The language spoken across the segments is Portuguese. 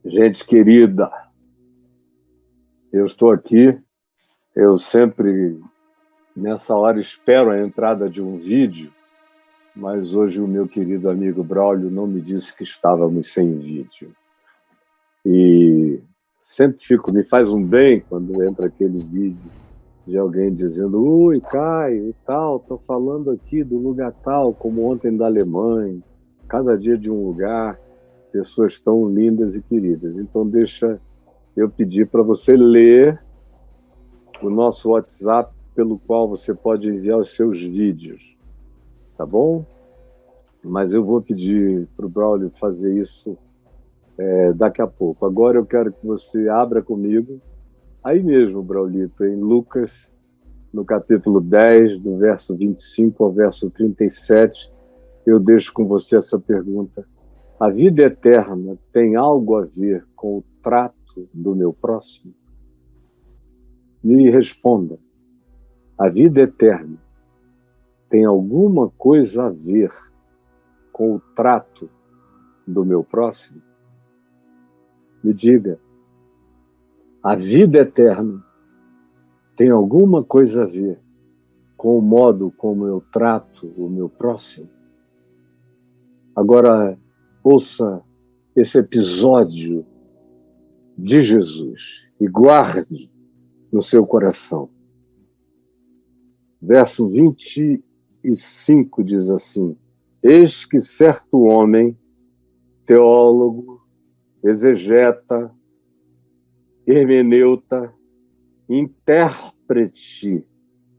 Gente querida, eu estou aqui, eu sempre, nessa hora, espero a entrada de um vídeo, mas hoje o meu querido amigo Braulio não me disse que estávamos sem vídeo. E sempre me faz um bem quando entra aquele vídeo de alguém dizendo: oi, Caio, e tal, estou falando aqui do lugar tal, como ontem da Alemanha, cada dia de um lugar, pessoas tão lindas e queridas. Então deixa eu pedir para você ler o nosso WhatsApp, pelo qual você pode enviar os seus vídeos, tá bom? Mas eu vou pedir para o Braulio fazer isso daqui a pouco. Agora eu quero que você abra comigo, aí mesmo, Braulito, em Lucas, no capítulo 10, do verso 25 ao verso 37, eu deixo com você essa pergunta: a vida eterna tem algo a ver com o trato do meu próximo? Me responda. A vida eterna tem alguma coisa a ver com o trato do meu próximo? Me diga. A vida eterna tem alguma coisa a ver com o modo como eu trato o meu próximo? Agora, ouça esse episódio de Jesus e guarde no seu coração. Verso 25 diz assim: eis que certo homem, teólogo, exegeta, hermeneuta, intérprete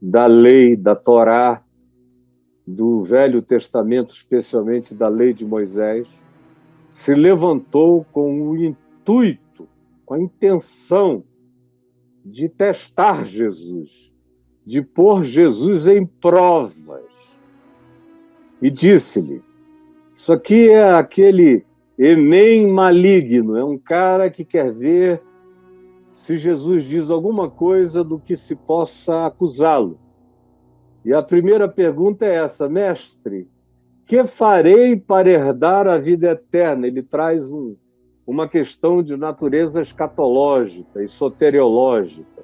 da lei, da Torá, do Velho Testamento, especialmente da lei de Moisés, se levantou com o intuito, com a intenção de testar Jesus, de pôr Jesus em provas. E disse-lhe: isso aqui é aquele Enem maligno, é um cara que quer ver se Jesus diz alguma coisa do que se possa acusá-lo. E a primeira pergunta é essa: mestre, que farei para herdar a vida eterna? Ele traz uma questão de natureza escatológica e soteriológica.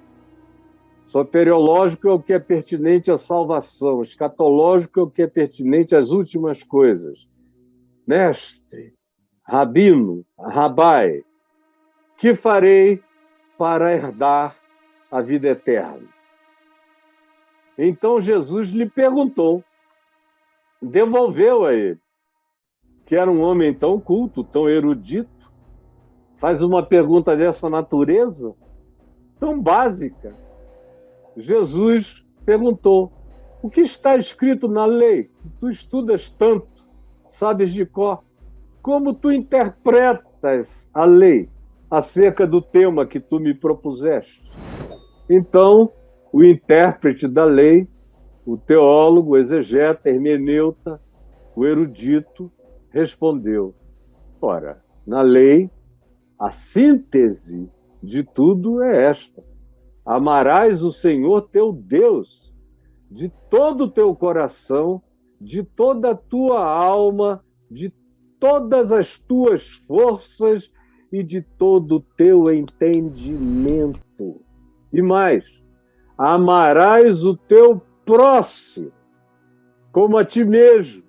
Soteriológico é o que é pertinente à salvação, escatológico é o que é pertinente às últimas coisas. Mestre, rabino, rabai, que farei para herdar a vida eterna? Então Jesus lhe perguntou, devolveu a ele, que era um homem tão culto, tão erudito, faz uma pergunta dessa natureza, tão básica. Jesus perguntou: o que está escrito na lei? Tu estudas tanto, sabes de cor. Como tu interpretas a lei acerca do tema que tu me propuseste? Então, o intérprete da lei, o teólogo, o exegeta, hermeneuta, o erudito, respondeu: ora, na lei, a síntese de tudo é esta: amarás o Senhor teu Deus de todo o teu coração, de toda a tua alma, de todas as tuas forças e de todo o teu entendimento. E mais, amarás o teu próximo como a ti mesmo.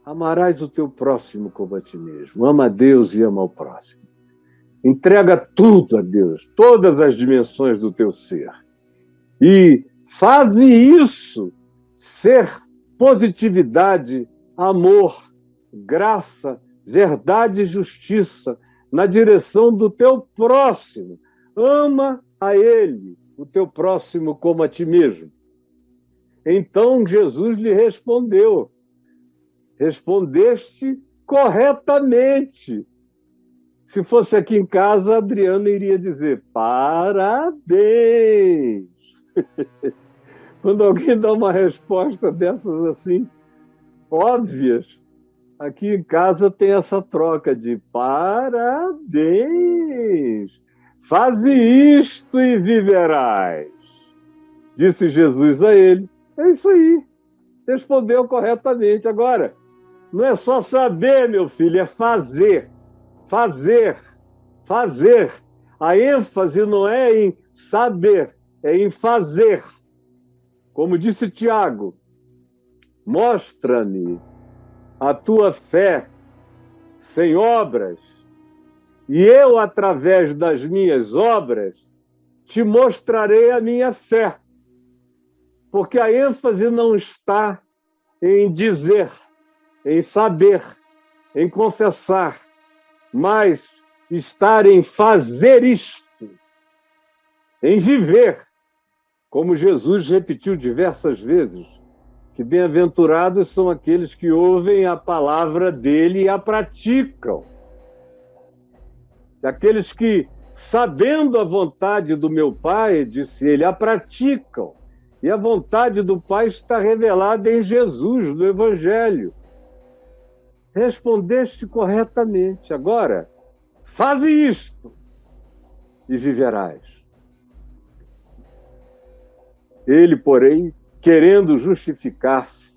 Amarás o teu próximo como a ti mesmo. Ama a Deus e ama ao próximo. Entrega tudo a Deus, todas as dimensões do teu ser. E faze isso ser positividade, amor, graça, verdade e justiça na direção do teu próximo. Ama a ele, o teu próximo, como a ti mesmo. Então Jesus lhe respondeu: respondeste corretamente. Se fosse aqui em casa, a Adriana iria dizer: parabéns! Quando alguém dá uma resposta dessas assim, óbvias, aqui em casa tem essa troca de parabéns! Faze isto e viverás. Disse Jesus a ele. É isso aí. Respondeu corretamente. Agora, não é só saber, meu filho, é fazer. Fazer. Fazer. A ênfase não é em saber, é em fazer. Como disse Tiago, mostra-me a tua fé sem obras, e eu, através das minhas obras, te mostrarei a minha fé. Porque a ênfase não está em dizer, em saber, em confessar, mas estar em fazer isto, em viver, como Jesus repetiu diversas vezes, que bem-aventurados são aqueles que ouvem a palavra dele e a praticam. Aqueles que, sabendo a vontade do meu Pai, disse ele, a praticam. E a vontade do Pai está revelada em Jesus, no Evangelho. Respondeste corretamente. Agora, faze isto e viverás. Ele, porém, querendo justificar-se,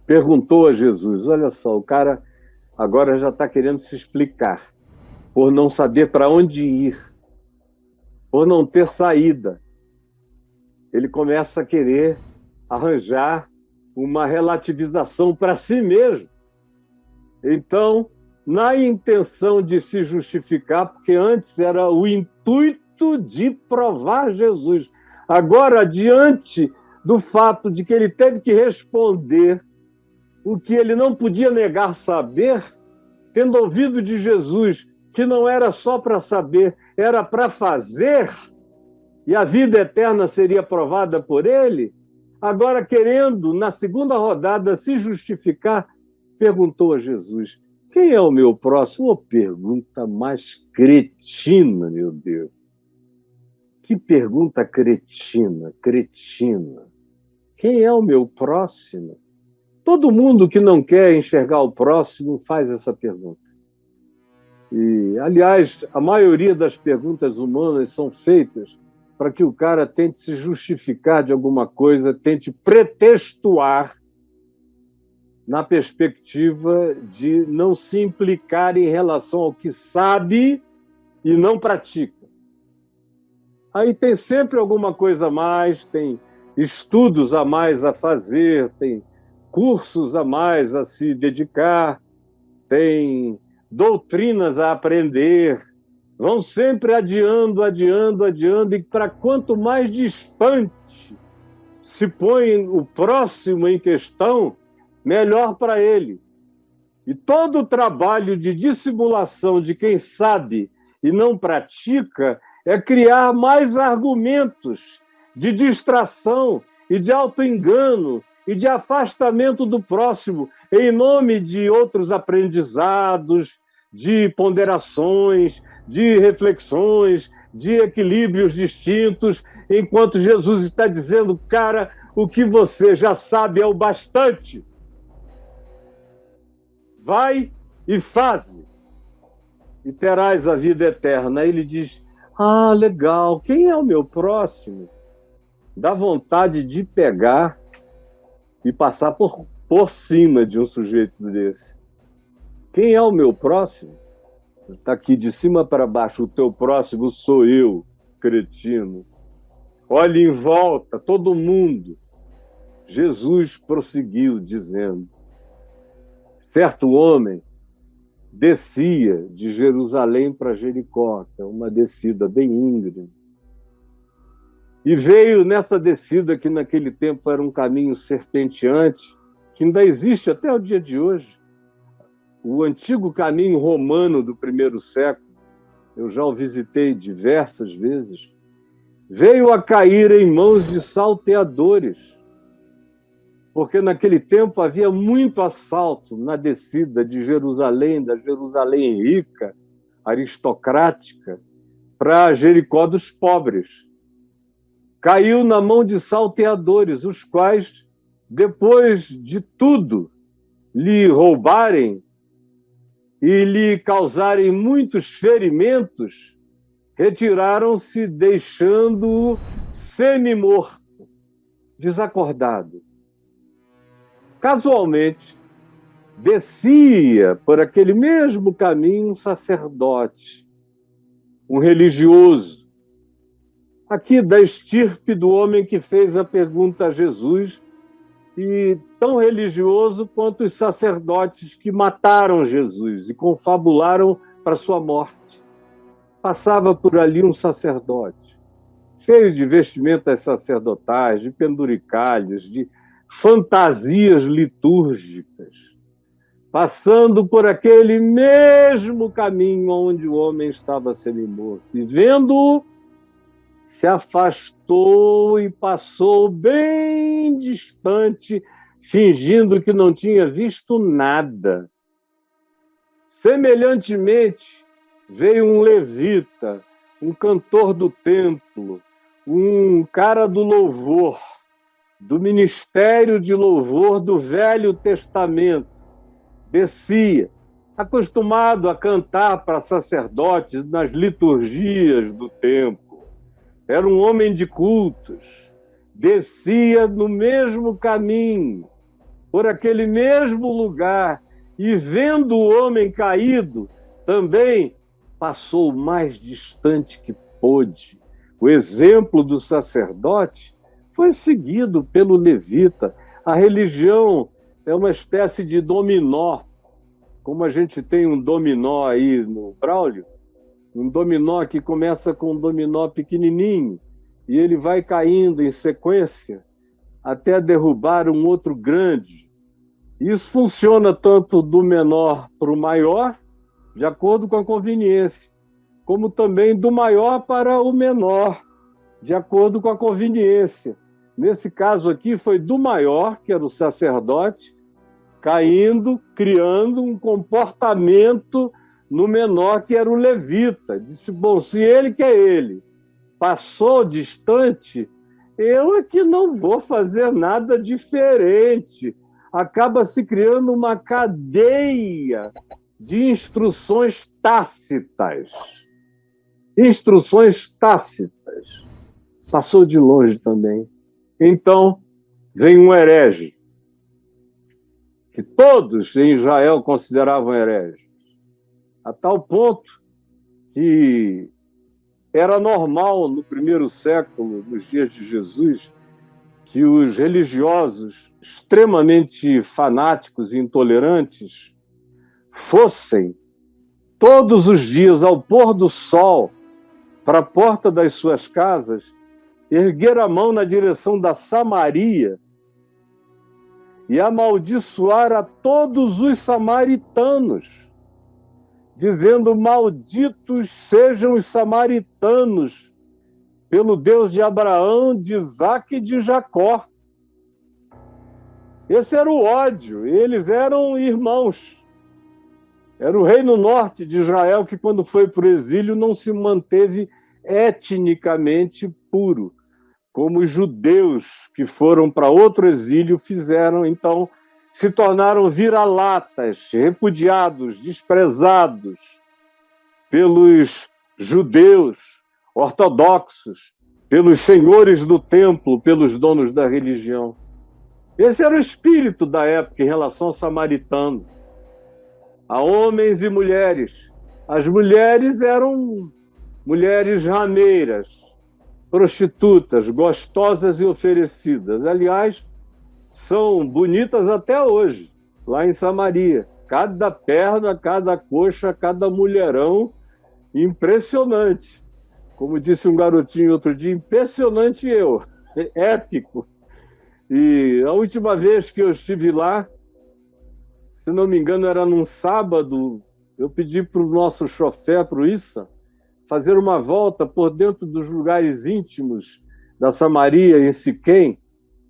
perguntou a Jesus, olha só, o cara agora já está querendo se explicar, por não saber para onde ir, por não ter saída. Ele começa a querer arranjar uma relativização para si mesmo. Então, na intenção de se justificar, porque antes era o intuito de provar Jesus. Agora, diante do fato de que ele teve que responder o que ele não podia negar saber, tendo ouvido de Jesus que não era só para saber, era para fazer, e a vida eterna seria provada por ele, agora querendo, na segunda rodada, se justificar, perguntou a Jesus, quem é o meu próximo? Oh, pergunta mais cretina, meu Deus. Que pergunta cretina. Quem é o meu próximo? Todo mundo que não quer enxergar o próximo faz essa pergunta. E, aliás, a maioria das perguntas humanas são feitas para que o cara tente se justificar de alguma coisa, tente pretextuar na perspectiva de não se implicar em relação ao que sabe e não pratica. Aí tem sempre alguma coisa a mais, tem estudos a mais a fazer, tem cursos a mais a se dedicar, tem doutrinas a aprender, vão sempre adiando, e para quanto mais distante se põe o próximo em questão, melhor para ele. E todo o trabalho de dissimulação de quem sabe e não pratica é criar mais argumentos de distração e de autoengano e de afastamento do próximo em nome de outros aprendizados, de ponderações, de reflexões, de equilíbrios distintos, enquanto Jesus está dizendo, cara, o que você já sabe é o bastante. Vai e faze, e terás a vida eterna. Aí ele diz, ah, legal, quem é o meu próximo? Dá vontade de pegar e passar por cima de um sujeito desse. Quem é o meu próximo? Está aqui de cima para baixo, o teu próximo sou eu, cretino. Olhe em volta, todo mundo. Jesus prosseguiu dizendo, certo homem descia de Jerusalém para Jericó, que é uma descida bem íngreme. E veio nessa descida, que naquele tempo era um caminho serpenteante, que ainda existe até o dia de hoje, o antigo caminho romano do primeiro século, eu já o visitei diversas vezes, veio a cair em mãos de salteadores, porque naquele tempo havia muito assalto na descida de Jerusalém, da Jerusalém rica, aristocrática, para Jericó dos pobres. Caiu na mão de salteadores, os quais, depois de tudo, lhe roubarem e lhe causarem muitos ferimentos, retiraram-se, deixando-o semi-morto, desacordado. Casualmente, descia por aquele mesmo caminho um sacerdote, um religioso, aqui da estirpe do homem que fez a pergunta a Jesus, e tão religioso quanto os sacerdotes que mataram Jesus e confabularam para sua morte. Passava por ali um sacerdote, cheio de vestimentas sacerdotais, de penduricalhos, de fantasias litúrgicas, passando por aquele mesmo caminho onde o homem estava semi-morto. E vendo-o, se afastou e passou bem distante, fingindo que não tinha visto nada. Semelhantemente, veio um levita, um cantor do templo, um cara do louvor, do ministério de louvor do Velho Testamento. Descia, acostumado a cantar para sacerdotes nas liturgias do templo. Era um homem de cultos, descia no mesmo caminho, por aquele mesmo lugar, e vendo o homem caído, também passou o mais distante que pôde. O exemplo do sacerdote foi seguido pelo levita. A religião é uma espécie de dominó, como a gente tem um dominó aí no Braulio, um dominó que começa com um dominó pequenininho e ele vai caindo em sequência até derrubar um outro grande. Isso funciona tanto do menor para o maior, de acordo com a conveniência, como também do maior para o menor, de acordo com a conveniência. Nesse caso aqui foi do maior, que era o sacerdote, caindo, criando um comportamento no menor, que era o levita. Disse, bom, se ele que é ele passou distante, eu é que não vou fazer nada diferente. Acaba se criando uma cadeia de instruções tácitas. Instruções tácitas. Passou de longe também. Então, vem um herege, que todos em Israel consideravam herege, a tal ponto que era normal no primeiro século, nos dias de Jesus, que os religiosos extremamente fanáticos e intolerantes fossem todos os dias ao pôr do sol para a porta das suas casas, erguer a mão na direção da Samaria e amaldiçoar a todos os samaritanos, dizendo, malditos sejam os samaritanos pelo Deus de Abraão, de Isaque e de Jacó. Esse era o ódio, eles eram irmãos. Era o reino norte de Israel que, quando foi para o exílio, não se manteve etnicamente puro, como os judeus que foram para outro exílio fizeram. Então, se tornaram vira-latas, repudiados, desprezados pelos judeus ortodoxos, pelos senhores do templo, pelos donos da religião. Esse era o espírito da época em relação ao samaritano. A homens e mulheres. As mulheres eram mulheres rameiras, prostitutas, gostosas e oferecidas. Aliás, são bonitas até hoje, lá em Samaria. Cada perna, cada coxa, cada mulherão, impressionante. Como disse um garotinho outro dia, impressionante eu, épico. E a última vez que eu estive lá, se não me engano, era num sábado, eu pedi para o nosso chofer, para o Issa, fazer uma volta por dentro dos lugares íntimos da Samaria, em Siquém,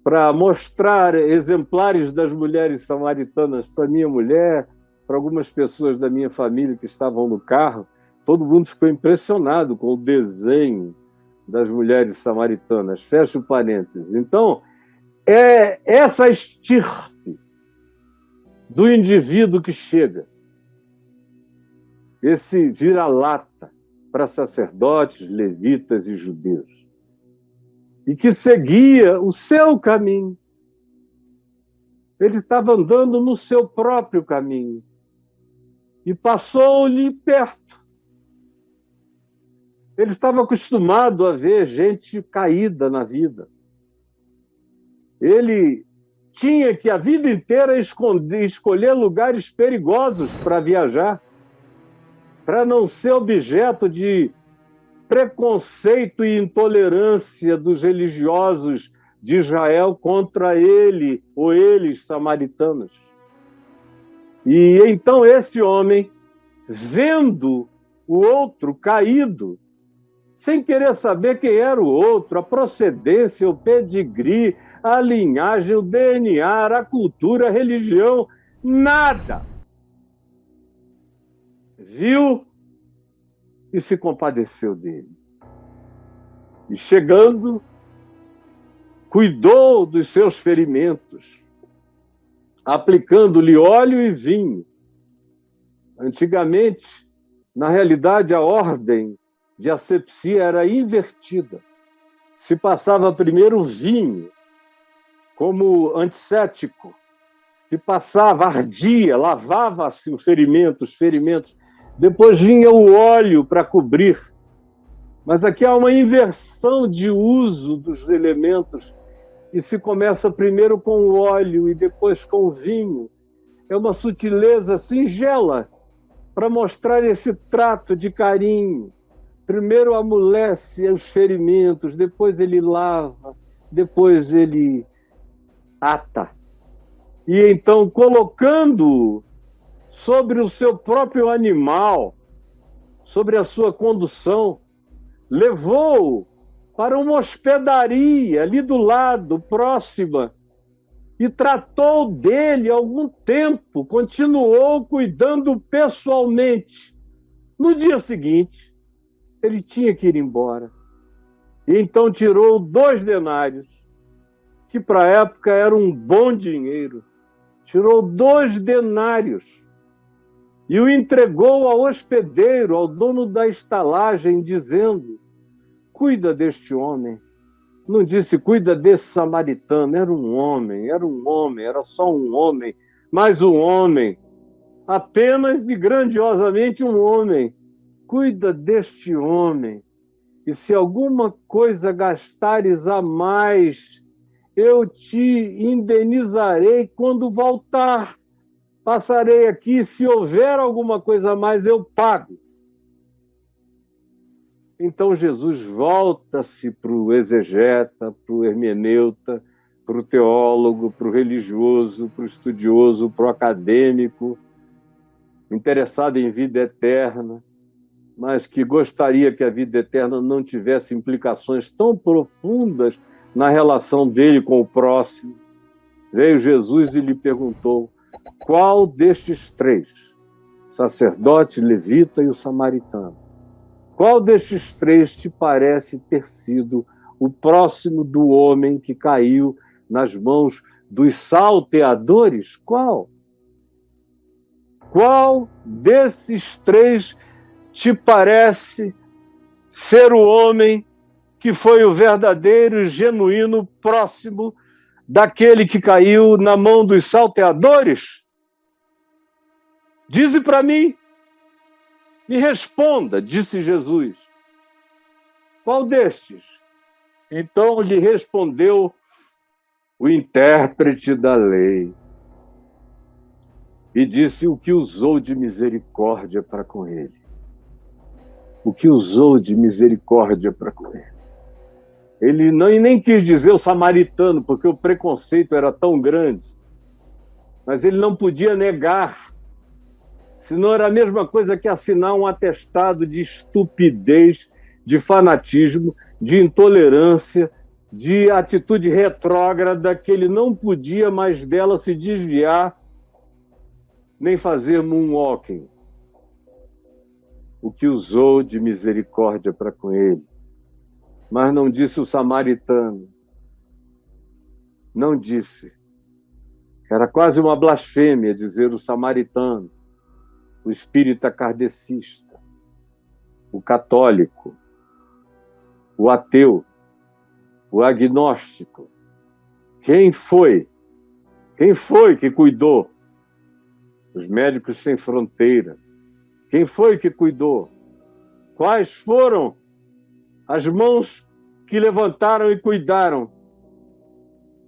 para mostrar exemplares das mulheres samaritanas para minha mulher, para algumas pessoas da minha família que estavam no carro. Todo mundo ficou impressionado com o desenho das mulheres samaritanas. Fecha o parênteses. Então, é essa estirpe do indivíduo que chega, esse vira-lata para sacerdotes, levitas e judeus, e que seguia o seu caminho. Ele estava andando no seu próprio caminho e passou-lhe perto. Ele estava acostumado a ver gente caída na vida. Ele tinha que a vida inteira escolher lugares perigosos para viajar, para não ser objeto de preconceito e intolerância dos religiosos de Israel contra ele ou eles samaritanos. E então esse homem, vendo o outro caído, sem querer saber quem era o outro, a procedência, o pedigree, a linhagem, o DNA, a cultura, a religião, nada. Viu e se compadeceu dele. E chegando, cuidou dos seus ferimentos, aplicando-lhe óleo e vinho. Antigamente, na realidade, a ordem de asepsia era invertida. Se passava primeiro o vinho, como antisséptico. Se passava, ardia, lavava-se os ferimentos. Depois vinha o óleo para cobrir. Mas aqui há uma inversão de uso dos elementos e se começa primeiro com o óleo e depois com o vinho. É uma sutileza singela para mostrar esse trato de carinho. Primeiro amolece os ferimentos, depois ele lava, depois ele ata. E então, colocando sobre o seu próprio animal, sobre a sua condução, levou-o para uma hospedaria ali do lado, próxima, e tratou dele algum tempo, continuou cuidando pessoalmente. No dia seguinte, ele tinha que ir embora. E então tirou 2 denários, que para a época era um bom dinheiro. Tirou 2 denários e o entregou ao hospedeiro, ao dono da estalagem, dizendo: cuida deste homem. Não disse, cuida desse samaritano. Era um homem, era só um homem, mas um homem, apenas e grandiosamente um homem. Cuida deste homem, e se alguma coisa gastares a mais, eu te indenizarei quando voltar. Passarei aqui, se houver alguma coisa a mais, eu pago. Então Jesus volta-se para o exegeta, para o hermeneuta, para o teólogo, para o religioso, para o estudioso, para o acadêmico, interessado em vida eterna, mas que gostaria que a vida eterna não tivesse implicações tão profundas na relação dele com o próximo. Veio Jesus e lhe perguntou: qual destes 3, sacerdote, levita e o samaritano, qual destes 3 te parece ter sido o próximo do homem que caiu nas mãos dos salteadores? Qual? Qual desses 3 te parece ser o homem que foi o verdadeiro e genuíno próximo daquele que caiu na mão dos salteadores? Dize para mim, me responda, disse Jesus. Qual destes? Então lhe respondeu o intérprete da lei e disse o que usou de misericórdia para com ele. O que usou de misericórdia para com ele. Ele nem quis dizer o samaritano, porque o preconceito era tão grande. Mas ele não podia negar, senão era a mesma coisa que assinar um atestado de estupidez, de fanatismo, de intolerância, de atitude retrógrada, que ele não podia mais dela se desviar, nem fazer moonwalking. O que usou de misericórdia para com ele. Mas não disse o samaritano. Não disse. Era quase uma blasfêmia dizer o samaritano, o espírita kardecista, o católico, o ateu, o agnóstico. Quem foi Quem foi que cuidou? Os Médicos Sem Fronteira. Quem foi que cuidou? Quais foram as mãos que levantaram e cuidaram?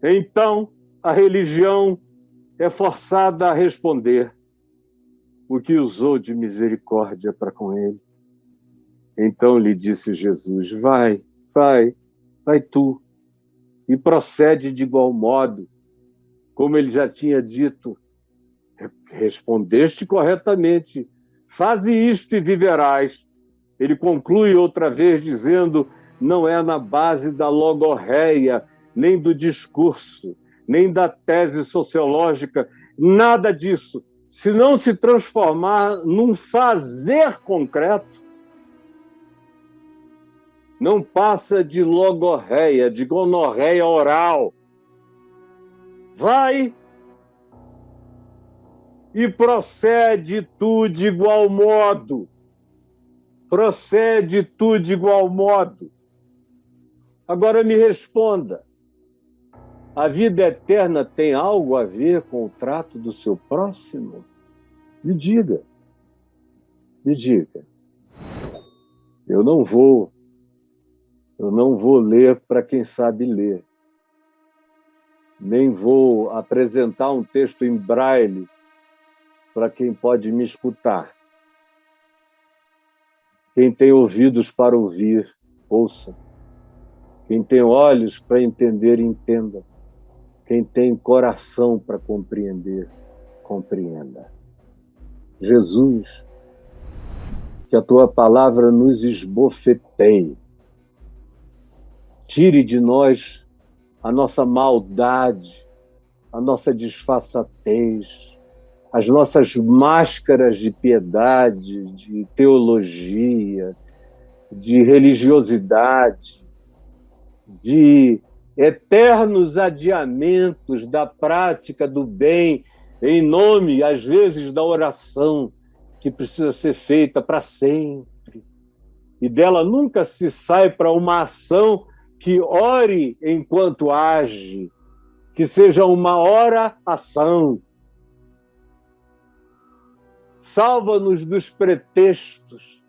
Então, a religião é forçada a responder o que usou de misericórdia para com ele. Então lhe disse Jesus: vai tu, e procede de igual modo, como ele já tinha dito. Respondeste corretamente, faze isto e viverás. Ele conclui outra vez dizendo: não é na base da logorreia, nem do discurso, nem da tese sociológica, nada disso. Se não se transformar num fazer concreto, não passa de logorreia, de gonorreia oral. Vai e procede tu de igual modo. Procede tu de igual modo. Agora me responda: a vida eterna tem algo a ver com o trato do seu próximo? Me diga. Me diga. Eu não vou ler para quem sabe ler. Nem vou apresentar um texto em braille para quem pode me escutar. Quem tem ouvidos para ouvir, ouça. Quem tem olhos para entender, entenda. Quem tem coração para compreender, compreenda. Jesus, que a tua palavra nos esbofeteie. Tire de nós a nossa maldade, a nossa disfarçatez, as nossas máscaras de piedade, de teologia, de religiosidade, de eternos adiamentos da prática do bem, em nome, às vezes, da oração, que precisa ser feita para sempre. E dela nunca se sai para uma ação que ore enquanto age, que seja uma oração. Salva-nos dos pretextos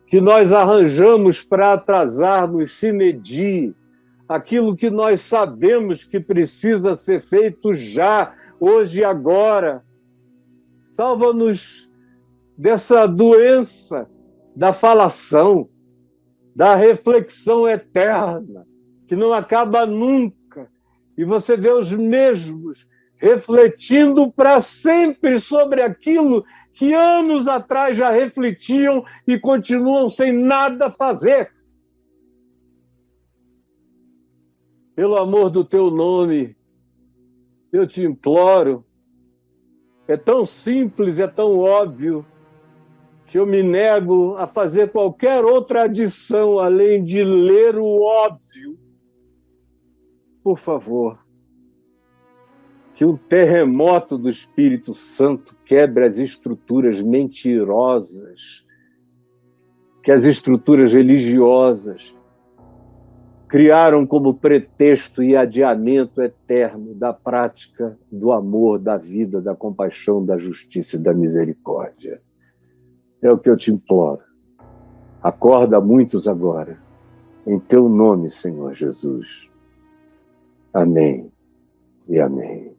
que nós arranjamos para atrasarmos sine die aquilo que nós sabemos que precisa ser feito já, hoje e agora. Salva-nos dessa doença da falação, da reflexão eterna, que não acaba nunca. E você vê os mesmos refletindo para sempre sobre aquilo que anos atrás já refletiam e continuam sem nada fazer. Pelo amor do teu nome, eu te imploro. É tão simples, é tão óbvio, que eu me nego a fazer qualquer outra adição além de ler o óbvio. Por favor, que um terremoto do Espírito Santo quebre as estruturas mentirosas, que as estruturas religiosas criaram como pretexto e adiamento eterno da prática do amor, da vida, da compaixão, da justiça e da misericórdia. É o que eu te imploro. Acorda muitos agora, em teu nome, Senhor Jesus. Amém e amém.